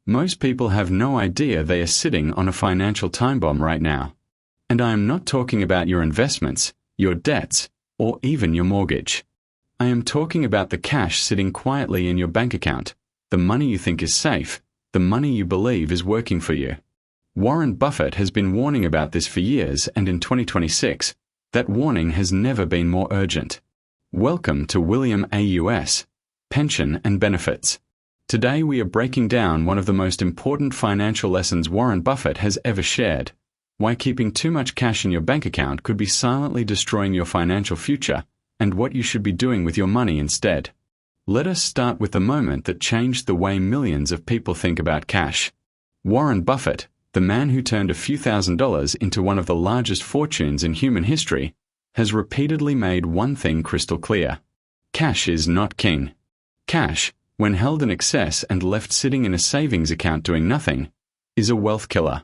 Most people have no idea they are sitting on a financial time bomb right now. And I am not talking about your investments, your debts, or even your mortgage. I am talking about the cash sitting quietly in your bank account, the money you think is safe, the money you believe is working for you. Warren Buffett has been warning about this for years, and in 2026, that warning has never been more urgent. Welcome to William A.U.S. Pension and Benefits. Today we are breaking down one of the most important financial lessons Warren Buffett has ever shared: why keeping too much cash in your bank account could be silently destroying your financial future, and what you should be doing with your money instead. Let us start with the moment that changed the way millions of people think about cash. Warren Buffett, the man who turned a few $1,000s into one of the largest fortunes in human history, has repeatedly made one thing crystal clear. Cash is not king. Cash, when held in excess and left sitting in a savings account doing nothing, is a wealth killer.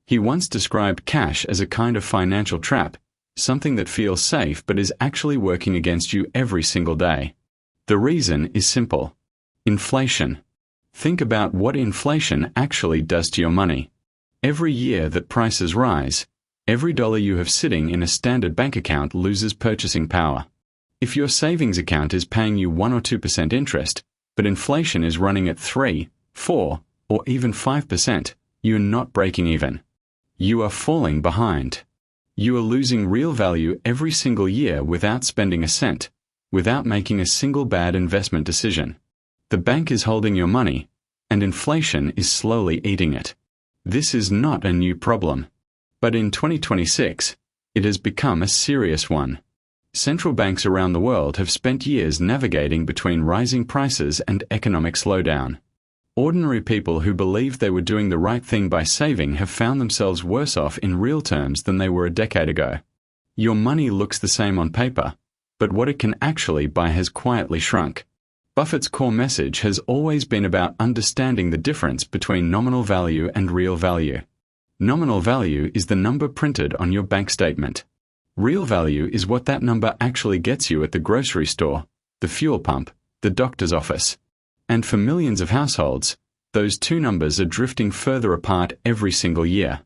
He once described cash as a kind of financial trap, something that feels safe but is actually working against you every single day. The reason is simple: inflation. Think about what inflation actually does to your money. Every year that prices rise, every dollar you have sitting in a standard bank account loses purchasing power. If your savings account is paying you 1 or 2% interest, but inflation is running at 3, 4, or even 5%, you're not breaking even. You are falling behind. You are losing real value every single year without spending a cent, without making a single bad investment decision. The bank is holding your money, and inflation is slowly eating it. This is not a new problem. But in 2026, it has become a serious one. Central banks around the world have spent years navigating between rising prices and economic slowdown. Ordinary people who believed they were doing the right thing by saving have found themselves worse off in real terms than they were a decade ago. Your money looks the same on paper, but what it can actually buy has quietly shrunk. Buffett's core message has always been about understanding the difference between nominal value and real value. Nominal value is the number printed on your bank statement. Real value is what that number actually gets you at the grocery store, the fuel pump, the doctor's office. And for millions of households, those two numbers are drifting further apart every single year.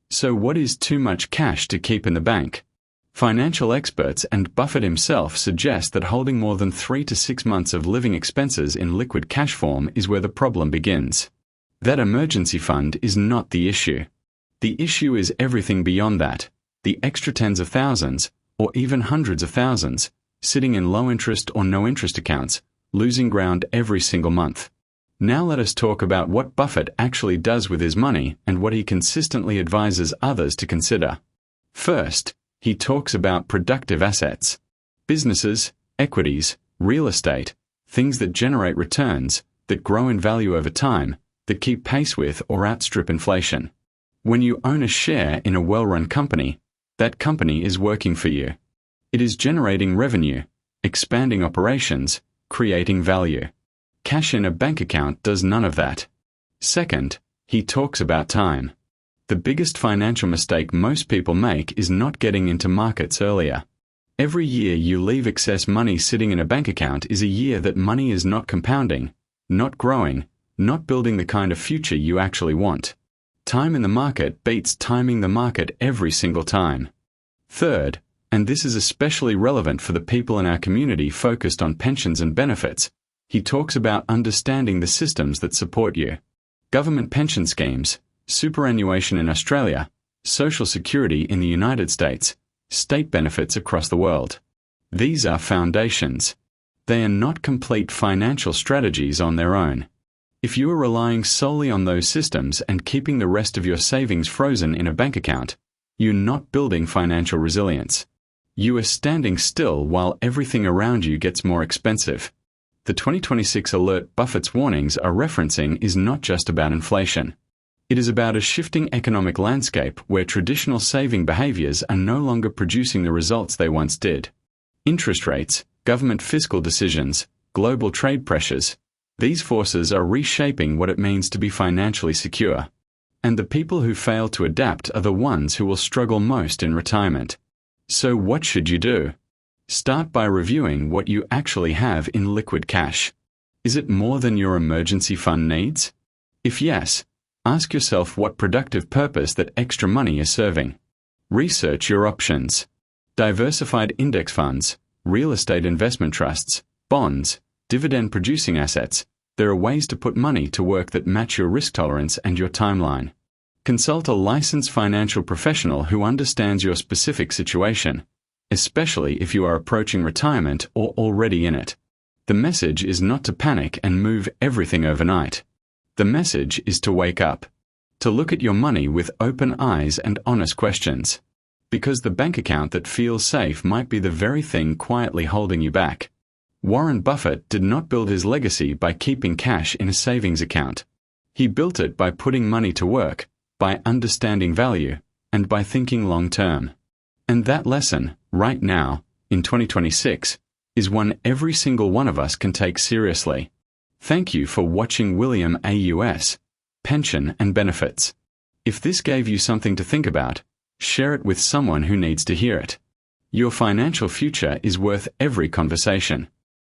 So what is too much cash to keep in the bank? Financial experts and Buffett himself suggest that holding more than 3 to 6 months of living expenses in liquid cash form is where the problem begins. That emergency fund is not the issue. The issue is everything beyond that: the extra tens of thousands, or even hundreds of thousands, sitting in low-interest or no-interest accounts, losing ground every single month. Now let us talk about what Buffett actually does with his money and what he consistently advises others to consider. First, he talks about productive assets. Businesses, equities, real estate, things that generate returns, that grow in value over time, that keep pace with or outstrip inflation. When you own a share in a well-run company, that company is working for you. It is generating revenue, expanding operations, creating value. Cash in a bank account does none of that. Second, he talks about time. The biggest financial mistake most people make is not getting into markets earlier. Every year you leave excess money sitting in a bank account is a year that money is not compounding, not growing, not building the kind of future you actually want. Time in the market beats timing the market every single time. Third, and this is especially relevant for the people in our community focused on pensions and benefits, he talks about understanding the systems that support you. Government pension schemes, superannuation in Australia, Social Security in the United States, state benefits across the world. These are foundations. They are not complete financial strategies on their own. If you are relying solely on those systems and keeping the rest of your savings frozen in a bank account, you're not building financial resilience. You are standing still while everything around you gets more expensive. The 2026 alert Buffett's warnings are referencing is not just about inflation. It is about a shifting economic landscape where traditional saving behaviors are no longer producing the results they once did. Interest rates, government fiscal decisions, global trade pressures, these forces are reshaping what it means to be financially secure. And the people who fail to adapt are the ones who will struggle most in retirement. So what should you do? Start by reviewing what you actually have in liquid cash. Is it more than your emergency fund needs? If yes, ask yourself what productive purpose that extra money is serving. Research your options. Diversified index funds, real estate investment trusts, bonds, dividend-producing assets. There are ways to put money to work that match your risk tolerance and your timeline. Consult a licensed financial professional who understands your specific situation, especially if you are approaching retirement or already in it. The message is not to panic and move everything overnight. The message is to wake up, to look at your money with open eyes and honest questions. Because the bank account that feels safe might be the very thing quietly holding you back. Warren Buffett did not build his legacy by keeping cash in a savings account. He built it by putting money to work, by understanding value, and by thinking long-term. And that lesson, right now, in 2026, is one every single one of us can take seriously. Thank you for watching William AUS, Pension and Benefits. If this gave you something to think about, share it with someone who needs to hear it. Your financial future is worth every conversation.